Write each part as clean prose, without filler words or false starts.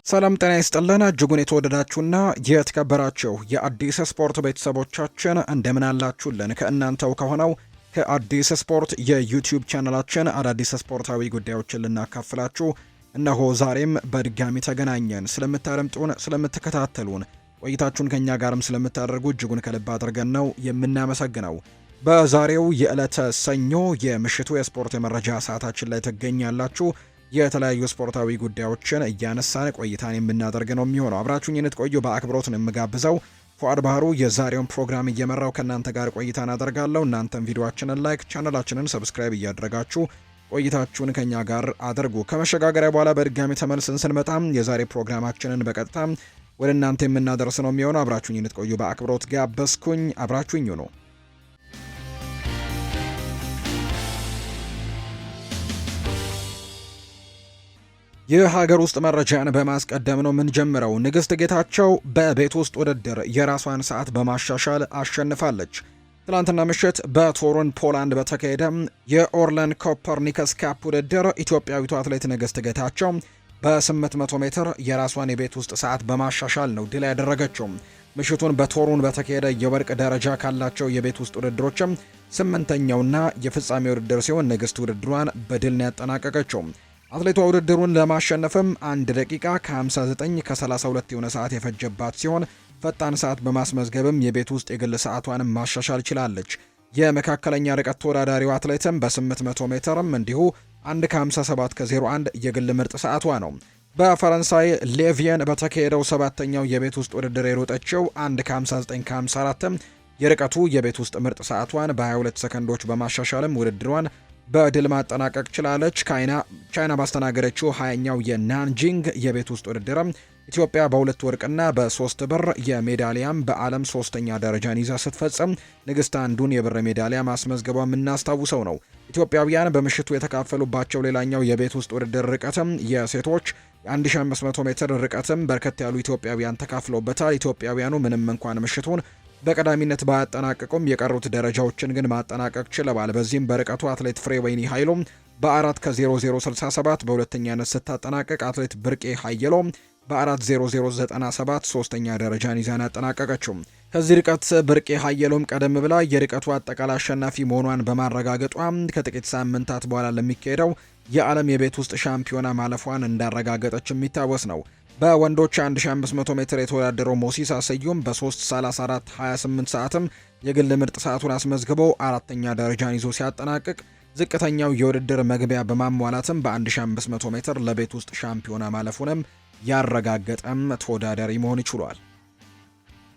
ሰላም ጤና ይስጥልን እጅጉን የተወደዳችሁና የተከበራችሁ የአዲስ ስፖርት ቤተሰቦቻችን እንደምን አላችሁልን? ከእናንተው ከሆነው ከአዲስ ስፖርት የዩቲዩብ ቻናላችን አዳዲስ ስፖርታዊ ጉዳዮችን ልናካፍላችሁ እነሆ ዛሬም በድጋሚ ተገናኘን። ስለምታደምጡን፣ ስለምትከታተሉን ቆይታችሁን ከኛ ጋርም ስለምታደርጉ እጅጉን ከልብ አድርገን ነው የምናመሰግነው። በዛሬው የዕለተ ሰኞ የምሽቱ የስፖርት የመረጃ ሰዓታችን ላይ ትገኛላችሁ። የተለያዩ ስፖርታዊ ጉዳዮችን እያነሳን ቆይታን የምናደርግ ነው የሚሆነው። አብራችሁኝ እንድትቆዩ በአክብሮት ነው የምጋብዘው። ፉአድ ባህሩ የዛሬውን ፕሮግራም እየመራው ከእናንተ ጋር ቆይታን አደርጋለሁ። እናንተም ቪዲዮአችንን ላይክ፣ ቻናላችንን ሰብስክራይብ እያደረጋችሁ ቆይታችሁን ከኛ ጋር አድርጉ። ከመሸጋገሪያ በኋላ በድጋሚ ተመልሰን ስንመጣም የዛሬ ፕሮግራማችንን በቀጥታ ወደ እናንተ የምናደርስ ነው የሚሆነው። አብራችሁኝ እንድትቆዩ በአክብሮት ጋበዝኩኝ። አብራችሁኝ ነው። የሀገር ውስጥ መረጃን በማስቀደም ነው የምንጀምረው። ንግስት ጌታቸው በቤት ውስጥ ውድድር የራሷን ሰዓት በማሻሻል አሸንፋለች። ትላንትና ምሽት በቶሩን ፖላንድ በተካሄደ የኦርለን ኮፐርኒከስ ካፕ ውድድር ኢትዮጵያዊቷ አትሌት ንግስት ጌታቸው በ800 ሜትር የራሷን የቤት ውስጥ ሰዓት በማሻሻል ነው ድል ያደረገችው። ምሽቱን በቶሩን በተካሄደ የወርቅ ደረጃ ካላቸው የቤት ውስጥ ውድድሮችም 8ኛውና የፍጻሜ ውድድር ሲሆን ንግስት ውድድሯን በድል ነው ያጠናቀቀችው። አትሌቷ ውድድሩን ለማሸነፍም 1 ደቂቃ ከ59 ከ32 የሆነ ሰዓት የፈጀባት ሲሆን ፈጣን ሰዓት በማስመዝገብም የቤት ውስጥ የግል ሰዓቷንም ማሻሻል ችላለች። የመካከለኛ ርቀት ተወዳዳሪው አትሌትም በ800 ሜትርም እንዲሁ 1 ከ57 ከ01 የግል ምርጥ ሰዓቷ ነው። በፈረንሳይ ሌቪየን በተካሄደው 7ኛው የቤት ውስጥ ውድድር የሮጠችው 1 ከ59 ከ54 የርቀቱ የቤት ውስጥ ምርጥ ሰዓቷን በ22 ሰከንዶች በማሻሻልም ውድድሯን በድል ማጠናቀቅ ችላለች። ቻይና ባስተናገደችው 20ኛው የናንጂንግ የቤት ውስጥ ውድድርም ኢትዮጵያ በ2 ወርቅና በ3 ብር የሜዳሊያም በዓለም 3ኛ ደረጃን ይዛ ስትፈጽም ንግስት አንዱን የብር ሜዳሊያ ማስመዝገቧ የምናስታውሰው ነው። ኢትዮጵያውያን በምሽቱ የተካፈሉባቸው ሌላኛው የቤት ውስጥ ውድድር ርቀትም የሴቶች 1500 ሜትር ርቀትም በርከት ያሉ ኢትዮጵያውያን ተካፍለውበታል። ኢትዮጵያውያኑ ምንም እንኳን ምሽቱን በቀዳሚነት ባያጠናቀቁም የቀሩት ደረጃዎችን ግን ማጠናቀቅ ችለዋል። በዚህም በርቀቱ አትሌት ፍሬወይኒ ኃይሎ በ4 ከ0067 በሁለተኛነት ስታጠናቀቅ አትሌት ብርቄ ኃይሎ በ4:0097 ሶስተኛ ደረጃን ይዛን ያጠናቀቀችው። ከዚህ ርቀት ብርቄ ኃይሎም ቀደም ብላ የርቀቱ አጠቃላይ አሸናፊ መሆኗን በማረጋገጧ ከጥቂት ሳምንታት በኋላ ለሚካሄደው የዓለም የቤት ውስጥ ሻምፒዮና ማለፏን እንዳረጋገጠች የሚታወስ ነው። በወንዶች 1500 ሜትር የተወዳደረው ሞሲሳ ስዩም በ3:34:28 ሰዓትም የግል ምርጥ ሰዓቱን አስመዝግቦ 4ኛ ደረጃን ይዞ ሲያጠናቅቅ ዝቅተኛው የውድድር መግቢያ በማሟላትም በ1500 ሜትር ለቤት ውስጥ ሻምፒዮና ማለፉንም ያረጋገጠም ተወዳዳሪ መሆን ይችሏል።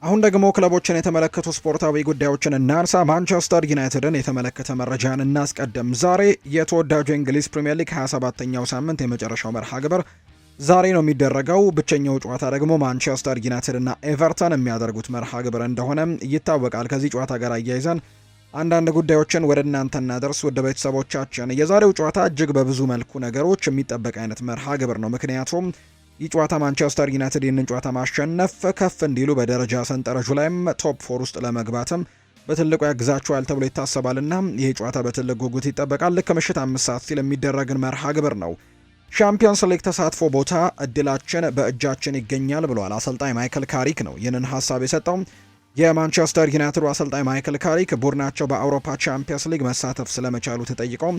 አሁን ደግሞ ክለቦችን የተመለከቱ ስፖርታዊ ጉዳዮችን እናንሳ። ማንቸስተር ዩናይትድን የተመለከተ መረጃን እናስቀድም። ዛሬ የተወዳጁ የእንግሊዝ ፕሪምየር ሊግ 27ኛው ሳምንት የመጨረሻው መርሃ ግብር ዛሬ ነው የሚደረገው። ብቸኛው ጨዋታ ደግሞ ማንቸስተር ዩናይትድ እና ኤቨርተን የሚያደርጉት መርሃ ግብር እንደሆነ ይታወቃል። ከዚህ ጨዋታ ጋር አያይዘን አንዳንድ ጉዳዮችን ወደ እናንተ እናደርስ ውድ ቤተሰቦቻችን። የዛሬው ጨዋታ እጅግ በብዙ መልኩ ነገሮች የሚጠበቅ አይነት መርሃ ግብር ነው። ምክንያቱም ይህ ጨዋታ ማንቸስተር ዩናይትድ ይህንን ጨዋታ ማሸነፍ ከፍ እንዲሉ በደረጃ ሰንጠረዡ ላይም ቶፕ 4 ውስጥ ለመግባትም በትልቁ ያግዛቸዋል ተብሎ ይታሰባልና ይህ ጨዋታ በትልቅ ጉጉት ይጠበቃል። ልክ ምሽት 5 ሰዓት ሲል የሚደረግን መርሃ ግብር ነው። ሻምፒዮንስ ሊግ ተሳትፎ ቦታ እድላችን በእጃችን ይገኛል ብሏል አሰልጣኝ ማይክል ካሪክ ነው ይህንን ሀሳብ የሰጠው። የማንቸስተር ዩናይትድ አሰልጣኝ ማይክል ካሪክ ቡድናቸው በአውሮፓ ቻምፒዮንስ ሊግ መሳተፍ ስለመቻሉ ተጠይቀው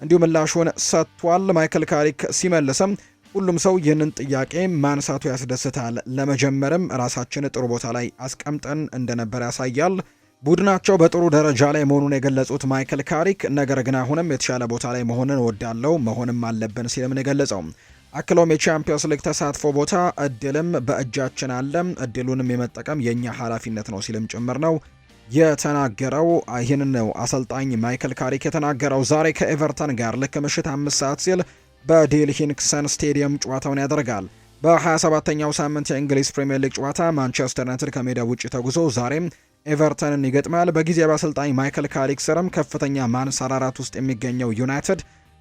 እንዲሁ ምላሹን ሰጥቷል። ማይክል ካሪክ ሲመልስም ሁሉም ሰው ይህንን ጥያቄ ማንሳቱ ያስደስታል። ለመጀመርም ራሳችን ጥሩ ቦታ ላይ አስቀምጠን እንደነበር ያሳያል። ቡድናቸው በጥሩ ደረጃ ላይ መሆኑን የገለጹት ማይክል ካሪክ ነገር ግን አሁንም የተሻለ ቦታ ላይ መሆንን ወዳለው መሆንም አለብን ሲልም ነው የገለጸው። አክሎም የቻምፒዮንስ ሊግ ተሳትፎ ቦታ እድልም በእጃችን አለ፣ እድሉንም የመጠቀም የኛ ኃላፊነት ነው ሲልም ጭምር ነው የተናገረው። ይህንን ነው አሰልጣኝ ማይክል ካሪክ የተናገረው። ዛሬ ከኤቨርተን ጋር ልክ ምሽት 5 ሰዓት ሲል በዴል ሂንክሰን ስቴዲየም ጨዋታውን ያደርጋል። በ27ኛው ሳምንት የእንግሊዝ ፕሪምየር ሊግ ጨዋታ ማንቸስተር ዩናይትድ ከሜዳ ውጭ ተጉዞ ዛሬም ኤቨርተንን ይገጥማል። በጊዜያዊ አሰልጣኝ ማይክል ካሪክ ስርም ከፍተኛ ማንሰራራት ውስጥ የሚገኘው ዩናይትድ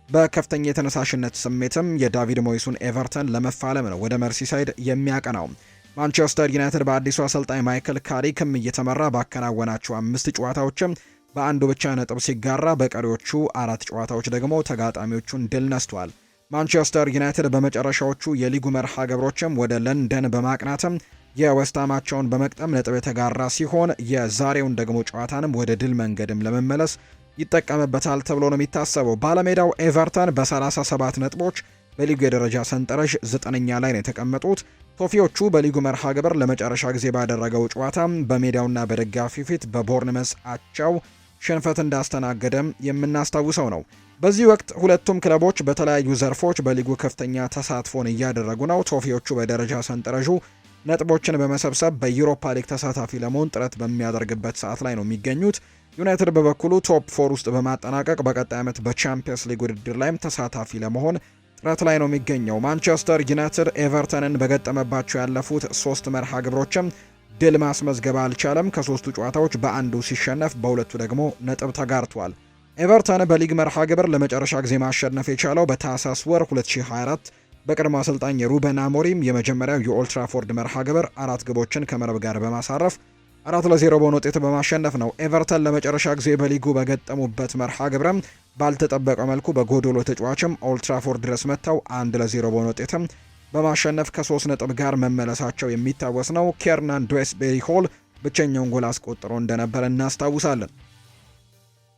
በከፍተኛ የተነሳሽነት ስሜትም የዳቪድ ሞይሱን ኤቨርተን ለመፋለም ነው ወደ መርሲሳይድ የሚያቀናው። ማንቸስተር ዩናይትድ በአዲሱ አሰልጣኝ ማይክል ካሪክም እየተመራ ባከናወናቸው 5 ጨዋታዎችም በአንዱ ብቻ ነጥብ ሲጋራ በቀሪዎቹ 4 ጨዋታዎች ደግሞ ተጋጣሚዎቹን ድል ነስቷል። ማንቸስተር ዩናይትድ በመጨረሻዎቹ የሊጉ መርሃ ግብሮችም ወደ ለንደን በማቅናትም የዌስትሃማቸውን በመቅጠም ነጥብ የተጋራ ሲሆን የዛሬውን ደግሞ ጨዋታንም ወደ ድል መንገድም ለመመለስ ይጠቀምበታል ተብሎ ነው የሚታሰበው። ባለሜዳው ኤቨርተን በ37 ነጥቦች በሊጉ የደረጃ ሰንጠረዥ 9ኛ ላይ ነው የተቀመጡት። ቶፊዎቹ በሊጉ መርሃ ግብር ለመጨረሻ ጊዜ ባደረገው ጨዋታ በሜዳውና በደጋፊ ፊት በቦርንመስ አቻው ሽንፈት እንዳስተናገደም የምናስታውሰው ነው። በዚህ ወቅት ሁለቱም ክለቦች በተለያዩ ዘርፎች በሊጉ ከፍተኛ ተሳትፎን እያደረጉ ነው። ቶፊዎቹ በደረጃ ሰንጠረዡ ነጥቦችን በመሰብሰብ በዩሮፓ ሊግ ተሳታፊ ለመሆን ጥረት በሚያደርግበት ሰዓት ላይ ነው የሚገኙት። ዩናይትድ በበኩሉ ቶፕ 4 ውስጥ በማጠናቀቅ በቀጣይ ዓመት በቻምፒየንስ ሊግ ውድድር ላይም ተሳታፊ ለመሆን ጥረት ላይ ነው የሚገኘው። ማንቸስተር ዩናይትድ ኤቨርተንን በገጠመባቸው ያለፉት 3 መርሃ ግብሮችም ድል ማስመዝገብ አልቻለም። ከ3ቱ ጨዋታዎች በአንዱ ሲሸነፍ በሁለቱ ደግሞ ነጥብ ተጋርቷል። ኤቨርተን በሊግ መርሃ ግብር ለመጨረሻ ጊዜ ማሸነፍ የቻለው በታህሳስ ወር 2024 በቀድሞ አሰልጣኝ ሩበን አሞሪም የመጀመሪያው የኦልትራፎርድ መርሃ ግብር 4 ግቦችን ከመረብ ጋር በማሳረፍ 4-0 በሆነ ውጤት በማሸነፍ ነው። ኤቨርተን ለመጨረሻ ጊዜ በሊጉ በገጠሙበት መርሃ ግብርም ባልተጠበቀ መልኩ በጎዶሎ ተጫዋችም ኦልትራፎርድ ድረስ መጥተው 1-0 በሆነ ውጤትም በማሸነፍ ከ3 ነጥብ ጋር መመለሳቸው የሚታወስ ነው። ኬርናን ዶስቤሪ ሆል ብቸኛውን ጎል አስቆጥሮ እንደነበረ እናስታውሳለን።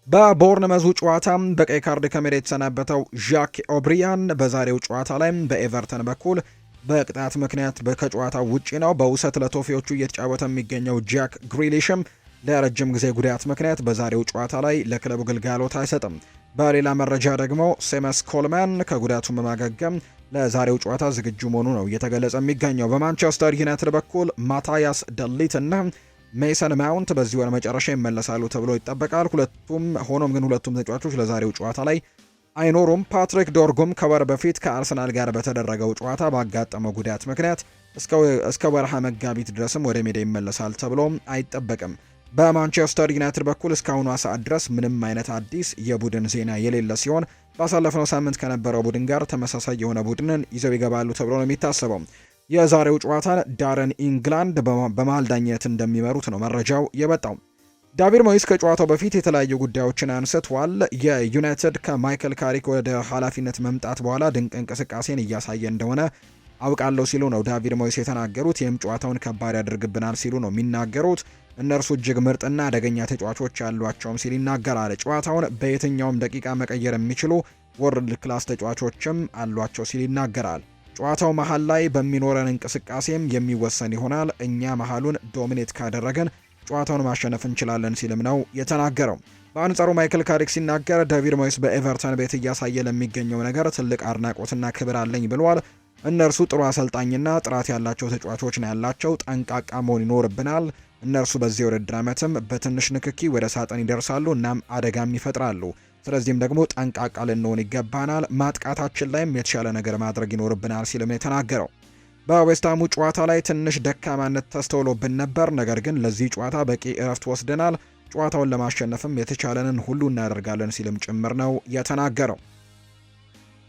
በቦርንመዙ ጨዋታ በቀይ ካርድ ከሜዳ የተሰናበተው ዣክ ኦብሪያን በዛሬው ጨዋታ ላይ በኤቨርተን በኩል በቅጣት ምክንያት ከጨዋታው ውጪ ነው። በውሰት ለቶፊዎቹ እየተጫወተ የሚገኘው ጃክ ግሪሊሽም ለረጅም ጊዜ ጉዳት ምክንያት በዛሬው ጨዋታ ላይ ለክለቡ ግልጋሎት አይሰጥም። በሌላ መረጃ ደግሞ ሴመስ ኮልማን ከጉዳቱ በማገገም ለዛሬው ጨዋታ ዝግጁ መሆኑ ነው እየተገለጸ የሚገኘው። በማንቸስተር ዩናይትድ በኩል ማታያስ ደሊት እና ሜሰን ማውንት በዚህ ወር መጨረሻ ይመለሳሉ ተብሎ ይጠበቃል። ሆኖም ግን ሁለቱም ተጫዋቾች ለዛሬው ጨዋታ ላይ አይኖሩም። ፓትሪክ ዶርጉም ከወር በፊት ከአርሰናል ጋር በተደረገው ጨዋታ ባጋጠመው ጉዳት ምክንያት እስከ ወርሃ መጋቢት ድረስም ወደ ሜዳ ይመለሳል ተብሎ አይጠበቅም። በማንቸስተር ዩናይትድ በኩል እስካሁኗ ሰዓት ድረስ ምንም አይነት አዲስ የቡድን ዜና የሌለ ሲሆን ባሳለፍነው ሳምንት ከነበረው ቡድን ጋር ተመሳሳይ የሆነ ቡድንን ይዘው ይገባሉ ተብሎ ነው የሚታሰበው። የዛሬው ጨዋታን ዳረን ኢንግላንድ በመሃል ዳኝነት እንደሚመሩት ነው መረጃው የወጣው። ዳቪድ ሞይስ ከጨዋታው በፊት የተለያዩ ጉዳዮችን አንስቷል። የዩናይትድ ከማይክል ካሪክ ወደ ኃላፊነት መምጣት በኋላ ድንቅ እንቅስቃሴን እያሳየ እንደሆነ አውቃለሁ ሲሉ ነው ዳቪድ ሞይስ የተናገሩት። ይህም ጨዋታውን ከባድ ያደርግብናል ሲሉ ነው የሚናገሩት። እነርሱ እጅግ ምርጥና አደገኛ ተጫዋቾች ያሏቸውም ሲል ይናገራል። ጨዋታውን በየትኛውም ደቂቃ መቀየር የሚችሉ ወርልድ ክላስ ተጫዋቾችም አሏቸው ሲል ይናገራል። ጨዋታው መሃል ላይ በሚኖረን እንቅስቃሴም የሚወሰን ይሆናል። እኛ መሃሉን ዶሚኔት ካደረገን ጨዋታውን ማሸነፍ እንችላለን ሲልም ነው የተናገረው። በአንጻሩ ማይክል ካሪክ ሲናገር ዴቪድ ሞይስ በኤቨርተን ቤት እያሳየ ለሚገኘው ነገር ትልቅ አድናቆትና ክብር አለኝ ብለዋል። እነርሱ ጥሩ አሰልጣኝና ጥራት ያላቸው ተጫዋቾች ነው ያላቸው። ጠንቃቃ መሆን ይኖርብናል። እነርሱ በዚህ ውድድር ዓመትም በትንሽ ንክኪ ወደ ሳጥን ይደርሳሉ እናም አደጋም ይፈጥራሉ። ስለዚህም ደግሞ ጠንቃቃ ልንሆን ይገባናል። ማጥቃታችን ላይም የተሻለ ነገር ማድረግ ይኖርብናል ሲልም ነው የተናገረው። በዌስትሃሙ ጨዋታ ላይ ትንሽ ደካማነት ተስተውሎብን ነበር፣ ነገር ግን ለዚህ ጨዋታ በቂ እረፍት ወስደናል። ጨዋታውን ለማሸነፍም የተቻለንን ሁሉ እናደርጋለን ሲልም ጭምር ነው የተናገረው።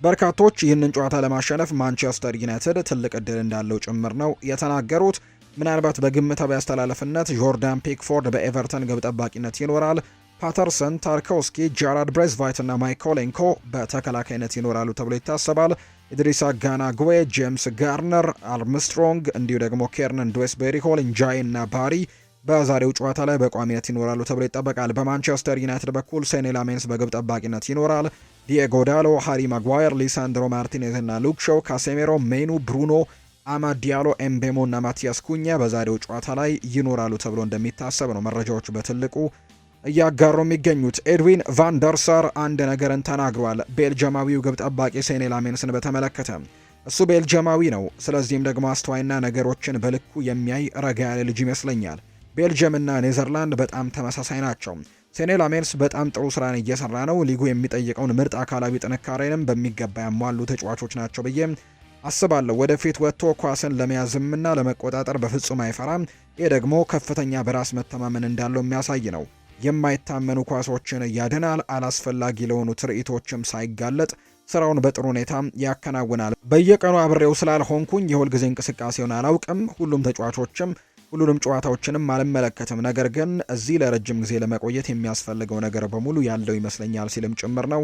በርካቶች ይህንን ጨዋታ ለማሸነፍ ማንቸስተር ዩናይትድ ትልቅ እድል እንዳለው ጭምር ነው የተናገሩት። ምናልባት በግምታዊ አስተላለፍነት ጆርዳን ፒክፎርድ በኤቨርተን ግብ ጠባቂነት ይኖራል። ፓተርሰን፣ ታርኮውስኪ፣ ጃራድ ብሬዝቫይት እና ማይኮሌንኮ በተከላካይነት ይኖራሉ ተብሎ ይታሰባል። ኢድሪሳ ጋና ጉዌ፣ ጄምስ ጋርነር፣ አርምስትሮንግ እንዲሁ ደግሞ ኬርነን ዶስቤሪ ሆል፣ እንጃይ እና ባሪ በዛሬው ጨዋታ ላይ በቋሚነት ይኖራሉ ተብሎ ይጠበቃል። በማንቸስተር ዩናይትድ በኩል ሴኔ ላሜንስ በግብ ጠባቂነት ይኖራል። ዲኤጎ ዳሎ፣ ሃሪ ማጓየር፣ ሊሳንድሮ ማርቲኔዝ እና ሉክ ሾው፣ ካሴሜሮ፣ ሜኑ፣ ብሩኖ አማድ ዲያሎ፣ ኤምቤሞ እና ማቲያስ ኩኛ በዛሬው ጨዋታ ላይ ይኖራሉ ተብሎ እንደሚታሰብ ነው መረጃዎች በትልቁ እያጋሩ የሚገኙት። ኤድዊን ቫንደርሳር አንድ ነገርን ተናግሯል። ቤልጅማዊው ግብ ጠባቂ ሴኔ ላሜንስን በተመለከተ እሱ ቤልጅማዊ ነው፣ ስለዚህም ደግሞ አስተዋይና ነገሮችን በልኩ የሚያይ ረጋ ያለ ልጅ ይመስለኛል። ቤልጅየምና ኔዘርላንድ በጣም ተመሳሳይ ናቸው። ሴኔ ላሜንስ በጣም ጥሩ ስራን እየሰራ ነው። ሊጉ የሚጠይቀውን ምርጥ አካላዊ ጥንካሬንም በሚገባ ያሟሉ ተጫዋቾች ናቸው ብዬ አስባለሁ። ወደፊት ወጥቶ ኳስን ለመያዝምና ለመቆጣጠር በፍጹም አይፈራም። ይህ ደግሞ ከፍተኛ በራስ መተማመን እንዳለው የሚያሳይ ነው። የማይታመኑ ኳሶችን ያድናል። አላስፈላጊ ለሆኑ ትርኢቶችም ሳይጋለጥ ስራውን በጥሩ ሁኔታ ያከናውናል። በየቀኑ አብሬው ስላልሆንኩኝ የሁል ጊዜ እንቅስቃሴውን አላውቅም። ሁሉንም ጨዋታዎችንም አልመለከትም። ነገር ግን እዚህ ለረጅም ጊዜ ለመቆየት የሚያስፈልገው ነገር በሙሉ ያለው ይመስለኛል ሲልም ጭምር ነው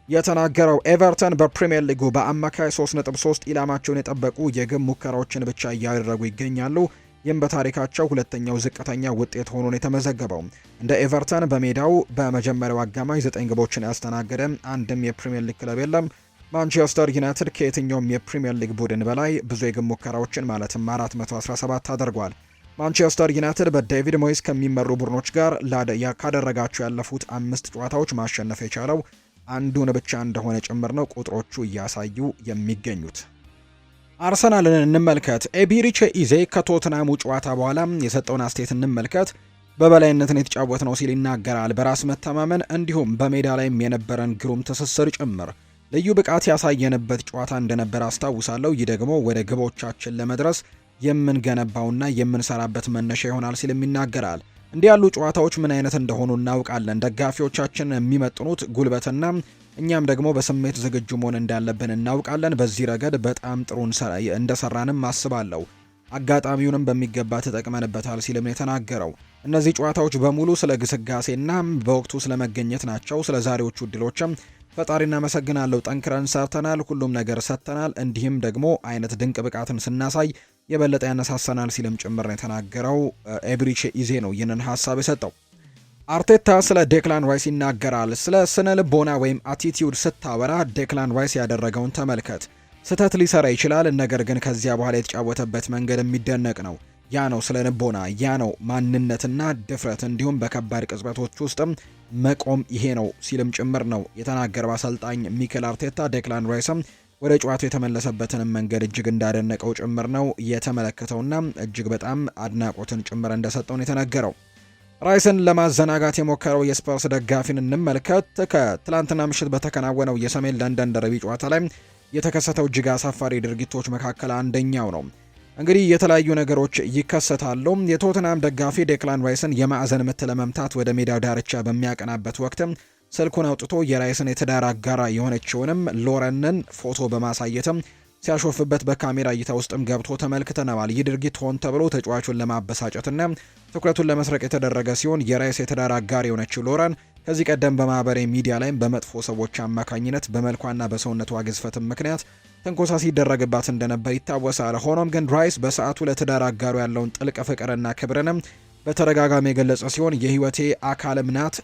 የተናገረው። ኤቨርተን በፕሪምየር ሊጉ በአማካይ 3.3 ኢላማቸውን የጠበቁ የግብ ሙከራዎችን ብቻ እያደረጉ ይገኛሉ። ይህም በታሪካቸው ሁለተኛው ዝቅተኛ ውጤት ሆኖ ነው የተመዘገበው። እንደ ኤቨርተን በሜዳው በመጀመሪያው አጋማሽ 9 ግቦችን ያስተናገደ አንድም የፕሪምየር ሊግ ክለብ የለም። ማንቸስተር ዩናይትድ ከየትኛውም የፕሪምየር ሊግ ቡድን በላይ ብዙ የግብ ሙከራዎችን ማለትም 417 አድርጓል። ማንቸስተር ዩናይትድ በዴቪድ ሞይስ ከሚመሩ ቡድኖች ጋር ካደረጋቸው ያለፉት 5 ጨዋታዎች ማሸነፍ የቻለው አንዱን ብቻ እንደሆነ ጭምር ነው ቁጥሮቹ እያሳዩ የሚገኙት። አርሰናልን እንመልከት። ኤቢሪቼ ኢዜ ከቶትናሙ ጨዋታ በኋላ የሰጠውን አስተያየት እንመልከት። በበላይነትን የተጫወት ነው ሲል ይናገራል። በራስ መተማመን እንዲሁም በሜዳ ላይም የነበረን ግሩም ትስስር ጭምር ልዩ ብቃት ያሳየንበት ጨዋታ እንደነበር አስታውሳለሁ። ይህ ደግሞ ወደ ግቦቻችን ለመድረስ የምንገነባውና የምንሰራበት መነሻ ይሆናል ሲልም ይናገራል። እንዲህ ያሉ ጨዋታዎች ምን አይነት እንደሆኑ እናውቃለን። ደጋፊዎቻችን የሚመጥኑት ጉልበትና እኛም ደግሞ በስሜት ዝግጁ መሆን እንዳለብን እናውቃለን። በዚህ ረገድ በጣም ጥሩ እንደሰራንም አስባለሁ። አጋጣሚውንም በሚገባ ተጠቅመንበታል ሲልም የተናገረው። እነዚህ ጨዋታዎች በሙሉ ስለ ግስጋሴና በወቅቱ ስለመገኘት ናቸው። ስለ ዛሬዎቹ እድሎችም ፈጣሪ እናመሰግናለሁ። ጠንክረን ሰርተናል፣ ሁሉም ነገር ሰጥተናል። እንዲህም ደግሞ አይነት ድንቅ ብቃትን ስናሳይ የበለጠ ያነሳሰናል ሲልም ጭምር ነው የተናገረው። ኤብሪቼ ኢዜ ነው ይህንን ሀሳብ የሰጠው። አርቴታ ስለ ዴክላን ራይስ ይናገራል። ስለ ስነ ልቦና ወይም አቲቲዩድ ስታወራ ዴክላን ራይስ ያደረገውን ተመልከት። ስህተት ሊሰራ ይችላል፣ ነገር ግን ከዚያ በኋላ የተጫወተበት መንገድ የሚደነቅ ነው። ያ ነው ስለ ልቦና፣ ያ ነው ማንነትና ድፍረት፣ እንዲሁም በከባድ ቅጽበቶች ውስጥም መቆም ይሄ ነው ሲልም ጭምር ነው የተናገረው አሰልጣኝ ሚኬል አርቴታ። ዴክላን ራይስም ወደ ጨዋታው የተመለሰበትንም መንገድ እጅግ እንዳደነቀው ጭምር ነው የተመለከተውና እጅግ በጣም አድናቆትን ጭምር እንደሰጠው ነው የተነገረው። ራይስን ለማዘናጋት የሞከረው የስፐርስ ደጋፊን እንመልከት። ከትላንትና ምሽት በተከናወነው የሰሜን ለንደን ደርቢ ጨዋታ ላይ የተከሰተው እጅግ አሳፋሪ ድርጊቶች መካከል አንደኛው ነው። እንግዲህ የተለያዩ ነገሮች ይከሰታሉ። የቶትናም ደጋፊ ዴክላን ራይስን የማዕዘን ምት ለመምታት ወደ ሜዳው ዳርቻ በሚያቀናበት ወቅትም ስልኩን አውጥቶ የራይስን የትዳር አጋራ የሆነችውንም ሎረንን ፎቶ በማሳየትም ሲያሾፍበት በካሜራ እይታ ውስጥም ገብቶ ተመልክተነዋል። ይህ ድርጊት ሆን ተብሎ ተጫዋቹን ለማበሳጨትና ትኩረቱን ለመስረቅ የተደረገ ሲሆን የራይስ የትዳር አጋር የሆነችው ሎረን ከዚህ ቀደም በማህበራዊ ሚዲያ ላይም በመጥፎ ሰዎች አማካኝነት በመልኳና በሰውነቷ ግዝፈትም ምክንያት ትንኮሳ ሲደረግባት እንደነበር ይታወሳል። ሆኖም ግን ራይስ በሰዓቱ ለትዳር አጋሩ ያለውን ጥልቅ ፍቅርና ክብርንም በተደጋጋሚ የገለጸ ሲሆን የህይወቴ አካልም ናት፣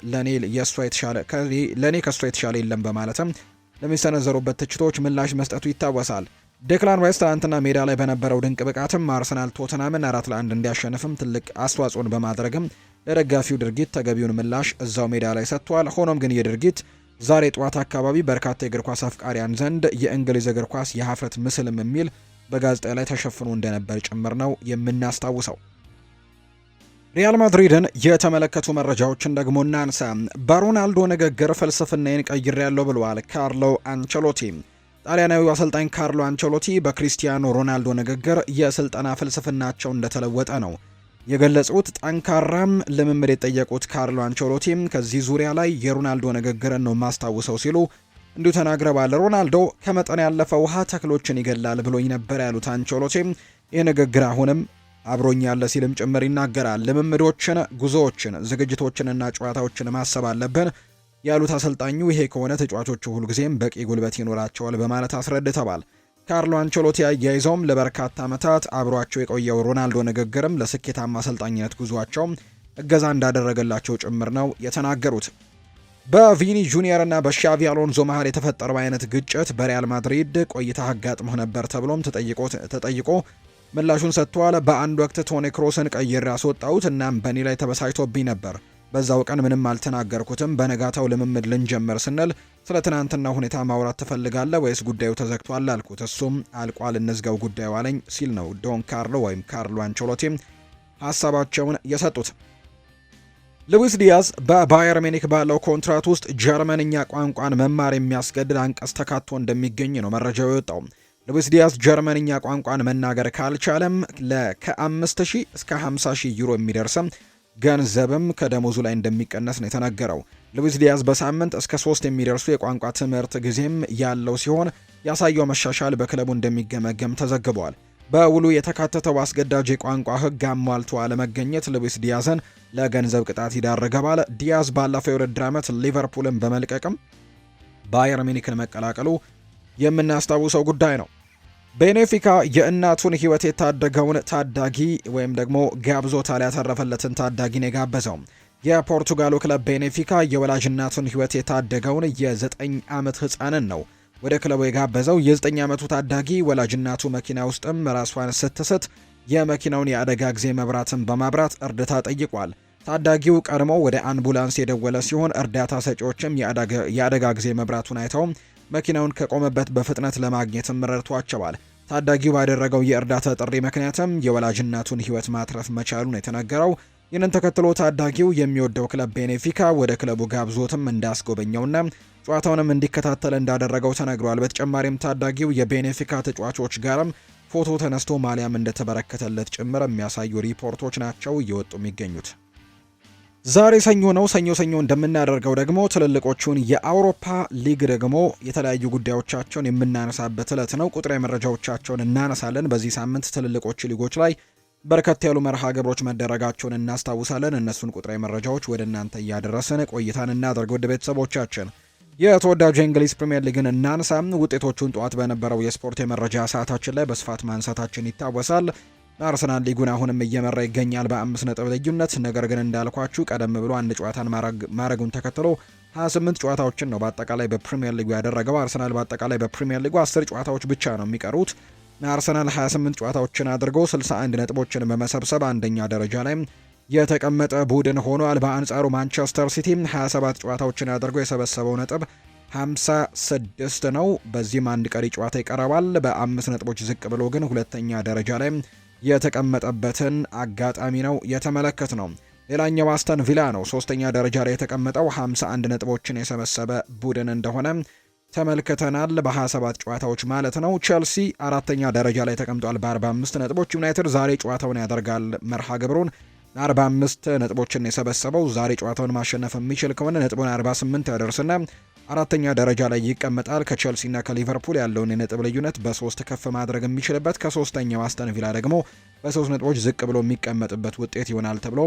ለኔ ከሷ የተሻለ የለም በማለትም ለሚሰነዘሩበት ትችቶች ምላሽ መስጠቱ ይታወሳል። ዴክላን ራይስ ትናንትና ሜዳ ላይ በነበረው ድንቅ ብቃትም አርሰናል ቶተናምን 4-1 እንዲያሸንፍም ትልቅ አስተዋጽኦን በማድረግም ለደጋፊው ድርጊት ተገቢውን ምላሽ እዛው ሜዳ ላይ ሰጥቷል። ሆኖም ግን ይህ ድርጊት ዛሬ ጠዋት አካባቢ በርካታ የእግር ኳስ አፍቃሪያን ዘንድ የእንግሊዝ እግር ኳስ የሀፍረት ምስልም የሚል በጋዜጣ ላይ ተሸፍኖ እንደነበር ጭምር ነው የምናስታውሰው። ሪያል ማድሪድን የተመለከቱ መረጃዎችን ደግሞ እናንሳ። በሮናልዶ ንግግር ፍልስፍናዬን ቀይሬያለሁ ብለዋል ካርሎ አንቸሎቲ። ጣሊያናዊው አሰልጣኝ ካርሎ አንቸሎቲ በክሪስቲያኖ ሮናልዶ ንግግር የስልጠና ፍልስፍናቸው እንደተለወጠ ነው የገለጹት። ጠንካራም ልምምድ የጠየቁት ካርሎ አንቸሎቲ ከዚህ ዙሪያ ላይ የሮናልዶ ንግግርን ነው ማስታውሰው ሲሉ እንዲሁ ተናግረዋል። ሮናልዶ ከመጠን ያለፈ ውሃ ተክሎችን ይገላል ብሎኝ ነበር ያሉት አንቸሎቲ ይህ ንግግር አሁንም አብሮኝ ያለ ሲልም ጭምር ይናገራል። ልምምዶችን፣ ጉዞዎችን፣ ዝግጅቶችንና ጨዋታዎችን ማሰብ አለብን ያሉት አሰልጣኙ ይሄ ከሆነ ተጫዋቾቹ ሁልጊዜም በቂ ጉልበት ይኖራቸዋል በማለት አስረድተዋል። ካርሎ አንቸሎቲ አያይዘውም ለበርካታ ዓመታት አብሯቸው የቆየው ሮናልዶ ንግግርም ለስኬታማ አሰልጣኝነት ጉዟቸው እገዛ እንዳደረገላቸው ጭምር ነው የተናገሩት። በቪኒ ጁኒየር እና በሻቪ አሎንዞ መሃል የተፈጠረው አይነት ግጭት በሪያል ማድሪድ ቆይታ አጋጥሞ ነበር ተብሎም ተጠይቆ ምላሹን ሰጥቷል። በአንድ ወቅት ቶኒ ክሮስን ቀይሬ አስወጣሁት፣ እናም በእኔ ላይ ተበሳጭቶብኝ ነበር። በዛው ቀን ምንም አልተናገርኩትም። በነጋታው ልምምድ ልንጀምር ስንል ስለ ትናንትና ሁኔታ ማውራት ትፈልጋለህ ወይስ ጉዳዩ ተዘግቷል አልኩት። እሱም አልቋል፣ እንዝጋው ጉዳዩ አለኝ ሲል ነው ዶን ካርሎ ወይም ካርሎ አንቸሎቲ ሀሳባቸውን የሰጡት። ሉዊስ ዲያዝ በባየር ሚኒክ ባለው ኮንትራት ውስጥ ጀርመንኛ ቋንቋን መማር የሚያስገድድ አንቀጽ ተካቶ እንደሚገኝ ነው መረጃው የወጣው። ሉዊስ ዲያዝ ጀርመንኛ ቋንቋን መናገር ካልቻለም ከ5000 እስከ 50000 ዩሮ የሚደርስም ገንዘብም ከደሞዙ ላይ እንደሚቀነስ ነው የተነገረው። ሉዊስ ዲያዝ በሳምንት እስከ 3 የሚደርሱ የቋንቋ ትምህርት ጊዜም ያለው ሲሆን ያሳየው መሻሻል በክለቡ እንደሚገመገም ተዘግቧል። በውሉ የተካተተው አስገዳጅ የቋንቋ ሕግ አሟልቶ አለመገኘት ሉዊስ ዲያዝን ለገንዘብ ቅጣት ይዳርገዋል። ዲያዝ ባለፈው የውድድር ዓመት ሊቨርፑልን በመልቀቅም ባየር ሚኒክን መቀላቀሉ የምናስታውሰው ጉዳይ ነው። ቤኔፊካ የእናቱን ሕይወት የታደገውን ታዳጊ ወይም ደግሞ ጋብዞታል ያተረፈለትን ታዳጊን የጋበዘው የፖርቱጋሉ ክለብ ቤኔፊካ የወላጅ እናቱን ሕይወት የታደገውን የ9 ዓመት ሕፃንን ነው ወደ ክለቡ የጋበዘው። የ9 ዓመቱ ታዳጊ ወላጅ እናቱ መኪና ውስጥም ራሷን ስትስት የመኪናውን የአደጋ ጊዜ መብራትን በማብራት እርዳታ ጠይቋል። ታዳጊው ቀድሞ ወደ አምቡላንስ የደወለ ሲሆን እርዳታ ሰጪዎችም የአደጋ ጊዜ መብራቱን አይተው መኪናውን ከቆመበት በፍጥነት ለማግኘትም ረድቷቸዋል። ታዳጊው ባደረገው የእርዳታ ጥሪ ምክንያትም የወላጅ እናቱን ሕይወት ማትረፍ መቻሉን የተነገረው። ይህንን ተከትሎ ታዳጊው የሚወደው ክለብ ቤኔፊካ ወደ ክለቡ ጋብዞትም እንዳስጎበኘውና ጨዋታውንም እንዲከታተል እንዳደረገው ተነግሯል። በተጨማሪም ታዳጊው የቤኔፊካ ተጫዋቾች ጋርም ፎቶ ተነስቶ ማሊያም እንደተበረከተለት ጭምር የሚያሳዩ ሪፖርቶች ናቸው እየወጡ የሚገኙት። ዛሬ ሰኞ ነው። ሰኞ እንደምናደርገው ደግሞ ትልልቆቹን የአውሮፓ ሊግ ደግሞ የተለያዩ ጉዳዮቻቸውን የምናነሳበት ዕለት ነው። ቁጥራዊ መረጃዎቻቸውን እናነሳለን። በዚህ ሳምንት ትልልቆቹ ሊጎች ላይ በርከት ያሉ መርሃ ግብሮች መደረጋቸውን እናስታውሳለን። እነሱን ቁጥራዊ መረጃዎች ወደ እናንተ እያደረስን ቆይታን እናደርግ። ውድ ቤተሰቦቻችን የተወዳጁ የእንግሊዝ ፕሪምየር ሊግን እናንሳ። ውጤቶቹን ጠዋት በነበረው የስፖርት የመረጃ ሰዓታችን ላይ በስፋት ማንሳታችን ይታወሳል። አርሰናል ሊጉን አሁንም እየመራ ይገኛል በ5 ነጥብ ልዩነት። ነገር ግን እንዳልኳችሁ ቀደም ብሎ አንድ ጨዋታን ማረጉን ተከትሎ 28 ጨዋታዎችን ነው በአጠቃላይ በፕሪሚየር ሊጉ ያደረገው። አርሰናል በአጠቃላይ በፕሪሚየር ሊጉ 10 ጨዋታዎች ብቻ ነው የሚቀሩት። አርሰናል 28 ጨዋታዎችን አድርጎ 61 ነጥቦችን በመሰብሰብ አንደኛ ደረጃ ላይ የተቀመጠ ቡድን ሆኗል። በአንጻሩ ማንቸስተር ሲቲ 27 ጨዋታዎችን አድርጎ የሰበሰበው ነጥብ 56 ነው። በዚህም አንድ ቀሪ ጨዋታ ይቀረዋል። በ5 ነጥቦች ዝቅ ብሎ ግን ሁለተኛ ደረጃ ላይ የተቀመጠበትን አጋጣሚ ነው የተመለከት ነው። ሌላኛው አስተን ቪላ ነው ሶስተኛ ደረጃ ላይ የተቀመጠው 51 ነጥቦችን የሰበሰበ ቡድን እንደሆነ ተመልክተናል። በ27 ጨዋታዎች ማለት ነው። ቼልሲ አራተኛ ደረጃ ላይ ተቀምጧል በ45 ነጥቦች። ዩናይትድ ዛሬ ጨዋታውን ያደርጋል መርሃ ግብሩን 45 ነጥቦችን የሰበሰበው ዛሬ ጨዋታውን ማሸነፍ የሚችል ከሆነ ነጥቡን 48 ያደርስና አራተኛ ደረጃ ላይ ይቀመጣል። ከቼልሲና ከሊቨርፑል ያለውን የነጥብ ልዩነት በ3 ከፍ ማድረግ የሚችልበት፣ ከሶስተኛው አስተን ቪላ ደግሞ በ3 ነጥቦች ዝቅ ብሎ የሚቀመጥበት ውጤት ይሆናል ተብሎ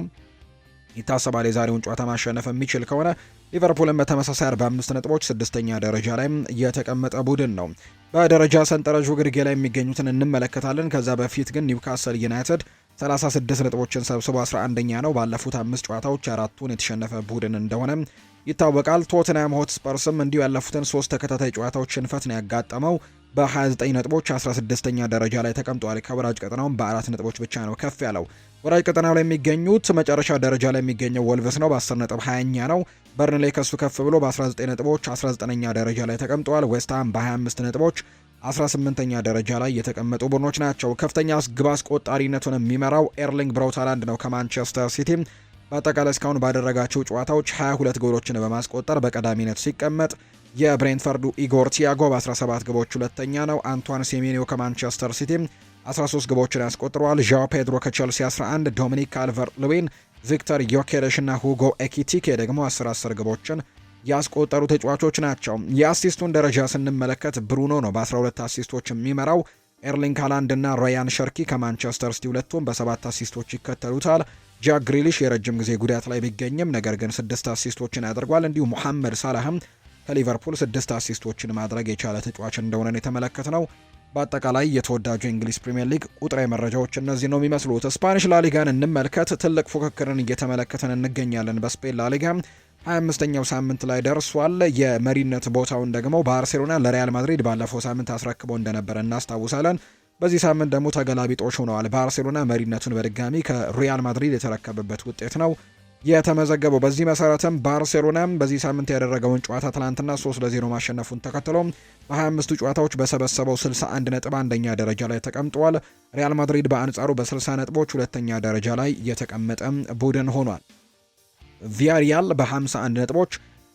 ይታሰባል። የዛሬውን ጨዋታ ማሸነፍ የሚችል ከሆነ ሊቨርፑልን በተመሳሳይ 45 ነጥቦች ስድስተኛ ደረጃ ላይ የተቀመጠ ቡድን ነው። በደረጃ ሰንጠረዡ ግርጌ ላይ የሚገኙትን እንመለከታለን። ከዛ በፊት ግን ኒውካስል ዩናይትድ 36 ነጥቦችን ሰብስቦ 11ኛ ነው። ባለፉት 5 ጨዋታዎች 4ቱን የተሸነፈ ቡድን እንደሆነ ይታወቃል። ቶትንሃም ሆትስፐርስም እንዲሁ ያለፉትን 3 ተከታታይ ጨዋታዎች ሽንፈት ነው ያጋጠመው። በ29 ነጥቦች 16ኛ ደረጃ ላይ ተቀምጧል። ከወራጅ ቀጠናውም በ4 ነጥቦች ብቻ ነው ከፍ ያለው። ወራጅ ቀጠናው ላይ የሚገኙት መጨረሻ ደረጃ ላይ የሚገኘው ወልቭስ ነው በ10 ነጥብ 20ኛ ነው። በርንሌ ከሱ ከፍ ብሎ በ19 ነጥቦች 19ኛ ደረጃ ላይ ተቀምጧል። ዌስትሃም በ25 ነጥቦች 18ኛ ደረጃ ላይ የተቀመጡ ቡድኖች ናቸው። ከፍተኛ ግብ አስቆጣሪነቱን የሚመራው ኤርሊንግ ብራውት ሃላንድ ነው ከማንቸስተር ሲቲ። በአጠቃላይ እስካሁን ባደረጋቸው ጨዋታዎች 22 ጎሎችን በማስቆጠር በቀዳሚነት ሲቀመጥ፣ የብሬንትፈርዱ ኢጎር ቲያጎ በ17 ግቦች ሁለተኛ ነው። አንቷን ሴሜኒዮ ከማንቸስተር ሲቲ 13 ግቦችን ያስቆጥረዋል። ዣኦ ፔድሮ ከቼልሲ 11፣ ዶሚኒክ ካልቨርት ሉዊን፣ ቪክተር ዮኬሬሽ እና ሁጎ ኤኪቲኬ ደግሞ 10 ግቦችን ያስቆጠሩ ተጫዋቾች ናቸው። የአሲስቱን ደረጃ ስንመለከት ብሩኖ ነው በ12 አሲስቶች የሚመራው። ኤርሊንግ ሃላንድ እና ራያን ሸርኪ ከማንቸስተር ሲቲ ሁለቱም በ7 አሲስቶች ይከተሉታል። ጃክ ግሪሊሽ የረጅም ጊዜ ጉዳት ላይ ቢገኝም ነገር ግን 6 አሲስቶችን ያደርጓል። እንዲሁ ሙሐመድ ሳላህም ከሊቨርፑል 6 አሲስቶችን ማድረግ የቻለ ተጫዋች እንደሆነ የተመለከትነው። በአጠቃላይ የተወዳጁ የእንግሊዝ ፕሪምየር ሊግ ቁጥራዊ መረጃዎች እነዚህ ነው የሚመስሉት። ስፓኒሽ ላሊጋን እንመልከት። ትልቅ ፉክክርን እየተመለከተን እንገኛለን። በስፔን ላሊጋ 25ኛው ሳምንት ላይ ደርሷል። የመሪነት ቦታውን ደግሞ ባርሴሎና ለሪያል ማድሪድ ባለፈው ሳምንት አስረክቦ እንደነበረ እናስታውሳለን። በዚህ ሳምንት ደግሞ ተገላቢጦሽ ሆነዋል። ባርሴሎና መሪነቱን በድጋሚ ከሪያል ማድሪድ የተረከበበት ውጤት ነው የተመዘገበው። በዚህ መሰረትም ባርሴሎና በዚህ ሳምንት ያደረገውን ጨዋታ ትላንትና 3-0 ማሸነፉን ተከትሎ በ25ቱ ጨዋታዎች በሰበሰበው 61 ነጥብ አንደኛ ደረጃ ላይ ተቀምጧል። ሪያል ማድሪድ በአንጻሩ በ60 ነጥቦች ሁለተኛ ደረጃ ላይ የተቀመጠ ቡድን ሆኗል። ቪያሪያል በ51 ነጥቦች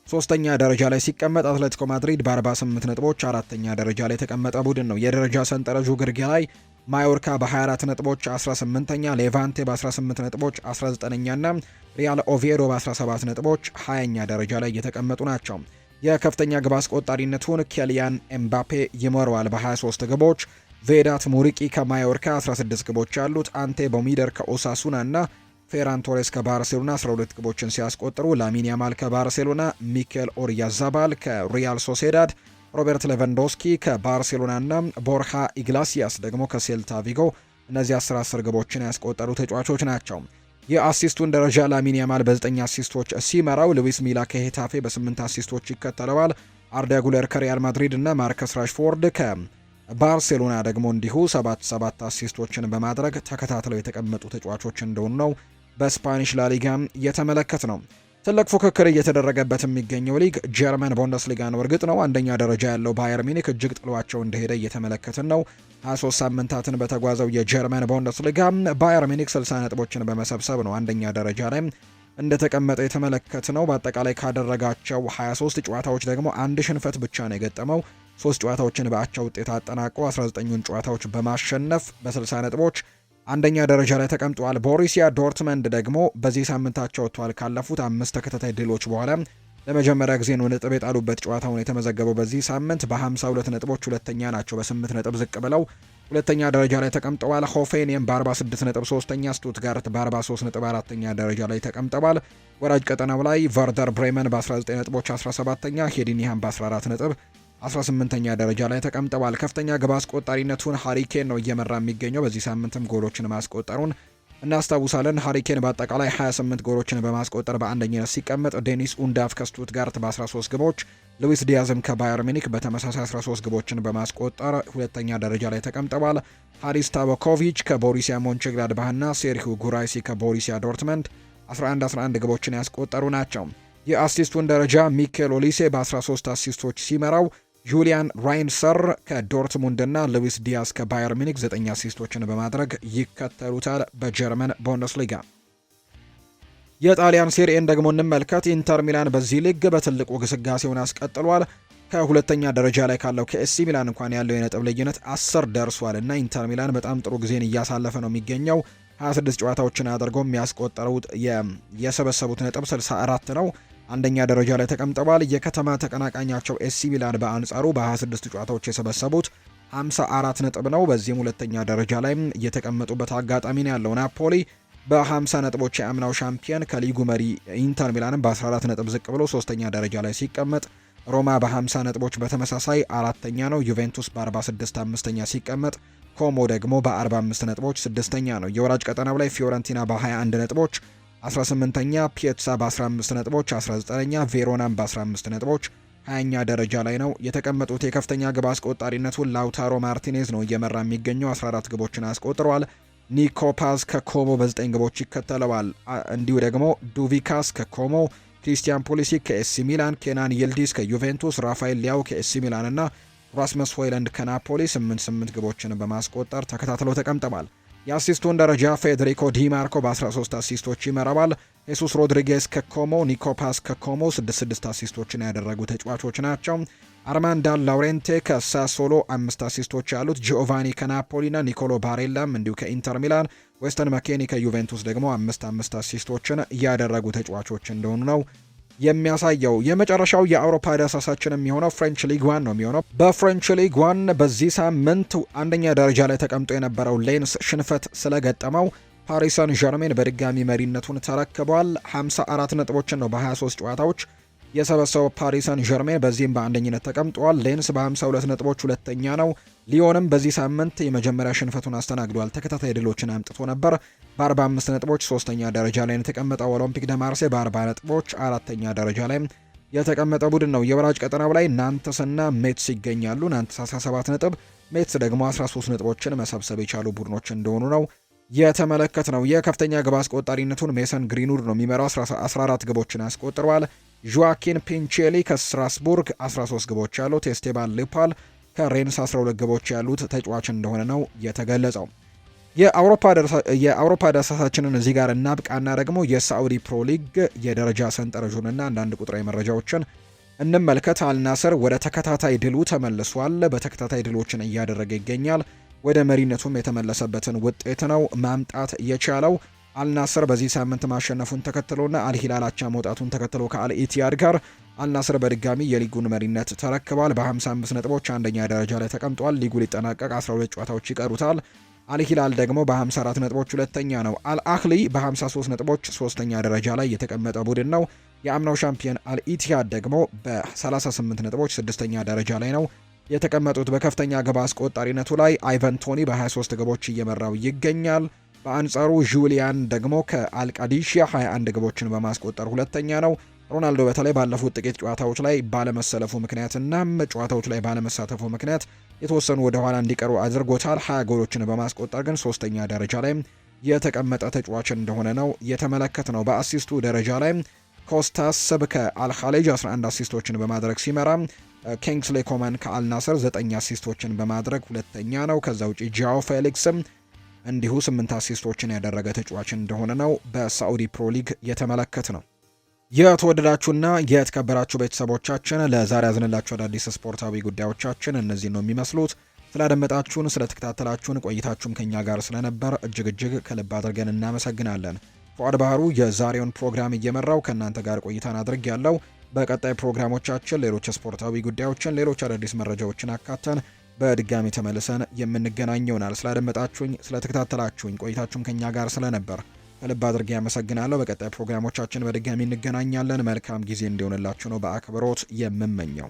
ሶስተኛ ደረጃ ላይ ሲቀመጥ፣ አትሌቲኮ ማድሪድ በ48 ነጥቦች አራተኛ ደረጃ ላይ የተቀመጠ ቡድን ነው። የደረጃ ሰንጠረዡ ግርጌ ላይ ማዮርካ በ24 ነጥቦች 18ኛ፣ ሌቫንቴ በ18 ነጥቦች 19ኛ እና ሪያል ኦቪዬዶ በ17 ነጥቦች 20ኛ ደረጃ ላይ የተቀመጡ ናቸው። የከፍተኛ ግብ አስቆጣሪነቱን ኬሊያን ኤምባፔ ይመራዋል በ23 ግቦች። ቬዳት ሙሪቂ ከማዮርካ 16 ግቦች ያሉት፣ አንቴ ቦሚደር ከኦሳሱና እና ፌራን ቶሬስ ከባርሴሎና 12 ግቦችን ሲያስቆጥሩ ላሚን ያማል ከባርሴሎና፣ ሚኬል ኦያርዛባል ከሪያል ሶሴዳድ፣ ሮበርት ሌቫንዶስኪ ከባርሴሎና እና ቦርሃ ኢግላሲያስ ደግሞ ከሴልታ ቪጎ እነዚህ 10 ግቦችን ያስቆጠሩ ተጫዋቾች ናቸው። የአሲስቱን ደረጃ ላሚን ያማል በ9 አሲስቶች ሲመራው፣ ሉዊስ ሚላ ከሄታፌ በ8 አሲስቶች ይከተለዋል። አርዳ ጉለር ከሪያል ማድሪድ እና ማርከስ ራሽፎርድ ከባርሴሎና ደግሞ እንዲሁ 7 አሲስቶችን በማድረግ ተከታትለው የተቀመጡ ተጫዋቾች እንደሆኑ ነው በስፓኒሽ ላሊጋም እየተመለከት ነው። ትልቅ ፉክክር እየተደረገበት የሚገኘው ሊግ ጀርመን ቡንደስሊጋ ነው። እርግጥ ነው አንደኛ ደረጃ ያለው ባየር ሚኒክ እጅግ ጥሏቸው እንደሄደ እየተመለከትን ነው። 23 ሳምንታትን በተጓዘው የጀርመን ቡንደስሊጋ ባየር ሚኒክ 60 ነጥቦችን በመሰብሰብ ነው አንደኛ ደረጃ ላይ እንደተቀመጠ የተመለከት ነው። በአጠቃላይ ካደረጋቸው 23 ጨዋታዎች ደግሞ አንድ ሽንፈት ብቻ ነው የገጠመው። 3 ጨዋታዎችን በአቻ ውጤት አጠናቆ 19ኙን ጨዋታዎች በማሸነፍ በ60 ነጥቦች አንደኛ ደረጃ ላይ ተቀምጧል። ቦሩሲያ ዶርትመንድ ደግሞ በዚህ ሳምንታቸው ወጥቷል። ካለፉት 5 ተከታታይ ድሎች በኋላ ለመጀመሪያ ጊዜ ነው ነጥብ የጣሉበት ጨዋታውን የተመዘገበው በዚህ ሳምንት በ52 ነጥቦች ሁለተኛ ናቸው። በ8 ነጥብ ዝቅ ብለው ሁለተኛ ደረጃ ላይ ተቀምጠዋል። ሆፌንየም በ46 ነጥብ ሶስተኛ፣ ስቱትጋርት በ43 ነጥብ አራተኛ ደረጃ ላይ ተቀምጠዋል። ወራጅ ቀጠናው ላይ ቨርደር ብሬመን በ19 ነጥቦች 17ኛ፣ ሄዲኒያም በ14 ነጥብ 18ኛ ደረጃ ላይ ተቀምጠዋል። ከፍተኛ ግብ አስቆጣሪነቱን ሃሪኬን ነው እየመራ የሚገኘው። በዚህ ሳምንትም ጎሎችን ማስቆጠሩን እናስታውሳለን። ሃሪኬን በአጠቃላይ 28 ጎሎችን በማስቆጠር በአንደኝነት ሲቀመጥ፣ ዴኒስ ኡንዳፍ ከስቱትጋርት በ13 ግቦች፣ ሉዊስ ዲያዝም ከባየር ሚኒክ በተመሳሳይ 13 ግቦችን በማስቆጠር ሁለተኛ ደረጃ ላይ ተቀምጠዋል። ሃሪስ ታቦኮቪች ከቦሩሲያ ሞንቸግላድባህና ሴርሂው ጉራይሲ ከቦሩሲያ ዶርትመንድ 11 ግቦችን ያስቆጠሩ ናቸው። የአሲስቱን ደረጃ ሚኬል ኦሊሴ በ13 አሲስቶች ሲመራው፣ ጁሊያን ራይንሰር ከዶርትሙንድ እና ሉዊስ ዲያስ ከባየር ሚኒክ 9 አሲስቶችን በማድረግ ይከተሉታል። በጀርመን ቡንደስሊጋ የጣሊያን ሴሪኤን ደግሞ እንመልከት። ኢንተር ሚላን በዚህ ሊግ በትልቁ ግስጋሴውን አስቀጥሏል። ከሁለተኛ ደረጃ ላይ ካለው ከኤሲ ሚላን እንኳን ያለው የነጥብ ልዩነት 10 ደርሷል እና ኢንተር ሚላን በጣም ጥሩ ጊዜን እያሳለፈ ነው የሚገኘው። 26 ጨዋታዎችን አድርገው የሚያስቆጠሩት የሰበሰቡት ነጥብ 64 ነው። አንደኛ ደረጃ ላይ ተቀምጠዋል። የከተማ ተቀናቃኛቸው ኤሲ ሚላን በአንጻሩ በ26 ጨዋታዎች የሰበሰቡት 54 ነጥብ ነው። በዚህም ሁለተኛ ደረጃ ላይ የተቀመጡበት አጋጣሚ ነው ያለው። ናፖሊ በ50 ነጥቦች የአምናው ሻምፒየን ከሊጉ መሪ ኢንተር ሚላንም በ14 ነጥብ ዝቅ ብሎ ሶስተኛ ደረጃ ላይ ሲቀመጥ፣ ሮማ በ50 ነጥቦች በተመሳሳይ አራተኛ ነው። ዩቬንቱስ በ46 አምስተኛ ሲቀመጥ፣ ኮሞ ደግሞ በ45 ነጥቦች ስድስተኛ ነው። የወራጅ ቀጠናው ላይ ፊዮረንቲና በ21 ነጥቦች 18ኛ፣ ፒየትሳ በ15 ነጥቦች 19ኛ፣ ቬሮናም በ15 ነጥቦች 20ኛ ደረጃ ላይ ነው የተቀመጡት። የከፍተኛ ግብ አስቆጣሪነቱን ላውታሮ ማርቲኔዝ ነው እየመራ የሚገኘው፣ 14 ግቦችን አስቆጥሯል። ኒኮ ፓዝ ከኮሞ በ9 ግቦች ይከተለዋል። እንዲሁ ደግሞ ዱቪካስ ከኮሞ፣ ክሪስቲያን ፖሊሲክ ከኤሲ ሚላን፣ ኬናን ይልዲስ ከዩቬንቱስ፣ ራፋኤል ሊያው ከኤሲ ሚላን እና ራስመስ ሆይለንድ ከናፖሊ 8 ግቦችን በማስቆጠር ተከታትለው ተቀምጠዋል። የአሲስቱን ደረጃ ፌዴሪኮ ዲማርኮ በ13 አሲስቶች ይመራዋል። ሄሱስ ሮድሪጌዝ ከኮሞ፣ ኒኮፓስ ከኮሞ 6 አሲስቶችን ያደረጉ ተጫዋቾች ናቸው። አርማንዳን ላውሬንቴ ከሳሶሎ 5 አሲስቶች ያሉት፣ ጂኦቫኒ ከናፖሊና ኒኮሎ ባሬላም እንዲሁ ከኢንተር ሚላን፣ ዌስተን መኬኒ ከዩቬንቱስ ደግሞ 5 አሲስቶችን ያደረጉ ተጫዋቾች እንደሆኑ ነው የሚያሳየው። የመጨረሻው የአውሮፓ ዳሳሳችን የሚሆነው ፍሬንች ሊግ ዋን ነው የሚሆነው። በፍሬንች ሊግ ዋን በዚህ ሳምንት አንደኛ ደረጃ ላይ ተቀምጦ የነበረው ሌንስ ሽንፈት ስለገጠመው ፓሪስ ሰን ዠርሜን በድጋሚ መሪነቱን ተረክቧል። 54 ነጥቦችን ነው በ23 ጨዋታዎች የሰበሰበው ፓሪስ ሰን ዠርሜን በዚህም በአንደኝነት ተቀምጧል። ሌንስ በ52 ነጥቦች ሁለተኛ ነው። ሊዮንም በዚህ ሳምንት የመጀመሪያ ሽንፈቱን አስተናግዷል። ተከታታይ ድሎችን አምጥቶ ነበር። በ45 ነጥቦች ሶስተኛ ደረጃ ላይ የተቀመጠው ኦሎምፒክ ደ ማርሴ በ40 ነጥቦች አራተኛ ደረጃ ላይ የተቀመጠ ቡድን ነው። የወራጅ ቀጠናው ላይ ናንተስና ሜትስ ይገኛሉ። ናንተስ 17 ነጥብ፣ ሜትስ ደግሞ 13 ነጥቦችን መሰብሰብ የቻሉ ቡድኖች እንደሆኑ ነው የተመለከት ነው። የከፍተኛ ግብ አስቆጣሪነቱን ሜሰን ግሪንውድ ነው የሚመራው። 14 ግቦችን አስቆጥሯል። ጆዋኪን ፒንቼሊ ከስትራስቡርግ 13 ግቦች ያሉት፣ ኤስቴባን ሊፓል ከሬንስ 12 ግቦች ያሉት ተጫዋች እንደሆነ ነው የተገለጸው። የአውሮፓ ዳሰሳችንን እዚህ ጋር እናብቃና ደግሞ የሳዑዲ ፕሮ ሊግ የደረጃ ሰንጠረዡንና አንዳንድ ቁጥራዊ መረጃዎችን እንመልከት። አልናስር ወደ ተከታታይ ድሉ ተመልሷል። በተከታታይ ድሎችን እያደረገ ይገኛል። ወደ መሪነቱም የተመለሰበትን ውጤት ነው ማምጣት የቻለው። አልናስር በዚህ ሳምንት ማሸነፉን ተከትሎና አልሂላል አቻ መውጣቱን ተከትሎ ከአልኢቲያድ ጋር አልናስር በድጋሚ የሊጉን መሪነት ተረክቧል። በ55 ነጥቦች አንደኛ ደረጃ ላይ ተቀምጧል። ሊጉ ሊጠናቀቅ 12 ጨዋታዎች ይቀሩታል። አልሂላል ደግሞ በ54 ነጥቦች ሁለተኛ ነው። አልአህሊ በ53 ነጥቦች ሶስተኛ ደረጃ ላይ የተቀመጠ ቡድን ነው። የአምናው ሻምፒዮን አልኢቲሃድ ደግሞ በ38 ነጥቦች ስድስተኛ ደረጃ ላይ ነው የተቀመጡት። በከፍተኛ ግብ አስቆጣሪነቱ ላይ አይቨን ቶኒ በ23 ግቦች እየመራው ይገኛል። በአንጻሩ ጁሊያን ደግሞ ከአልቃዲሺያ 21 ግቦችን በማስቆጠር ሁለተኛ ነው። ሮናልዶ በተለይ ባለፉት ጥቂት ጨዋታዎች ላይ ባለመሰለፉ ምክንያትና ጨዋታዎች ላይ ባለመሳተፉ ምክንያት የተወሰኑ ወደ ኋላ እንዲቀሩ አድርጎታል። 20 ጎሎችን በማስቆጠር ግን ሶስተኛ ደረጃ ላይ የተቀመጠ ተጫዋች እንደሆነ ነው የተመለከት ነው። በአሲስቱ ደረጃ ላይ ኮስታስ ከአልኻሌጅ 11 አሲስቶችን በማድረግ ሲመራ ኪንግስሌ ኮማን ከአልናስር 9 አሲስቶችን በማድረግ ሁለተኛ ነው። ከዛ ውጪ ጃኦ ፌሊክስም እንዲሁ 8 አሲስቶችን ያደረገ ተጫዋች እንደሆነ ነው በሳዑዲ ፕሮ ሊግ የተመለከት ነው። የተወደዳችሁና የተከበራችሁ ቤተሰቦቻችን ለዛሬ ያዝንላችሁ አዳዲስ ስፖርታዊ ጉዳዮቻችን እነዚህ ነው የሚመስሉት። ስላደመጣችሁን፣ ስለተከታተላችሁን ቆይታችሁም ከኛ ጋር ስለነበር እጅግ ከልብ አድርገን እናመሰግናለን። ፉአድ ባህሩ የዛሬውን ፕሮግራም እየመራው ከእናንተ ጋር ቆይታን አድርግ ያለው። በቀጣይ ፕሮግራሞቻችን ሌሎች ስፖርታዊ ጉዳዮችን፣ ሌሎች አዳዲስ መረጃዎችን አካተን በድጋሚ ተመልሰን የምንገናኝ ይሆናል። ስላደመጣችሁኝ፣ ስለተከታተላችሁኝ ቆይታችሁም ከኛ ጋር ስለነበር ከልብ አድርጌ ያመሰግናለሁ። በቀጣይ ፕሮግራሞቻችን በድጋሚ እንገናኛለን። መልካም ጊዜ እንዲሆንላችሁ ነው በአክብሮት የምመኘው።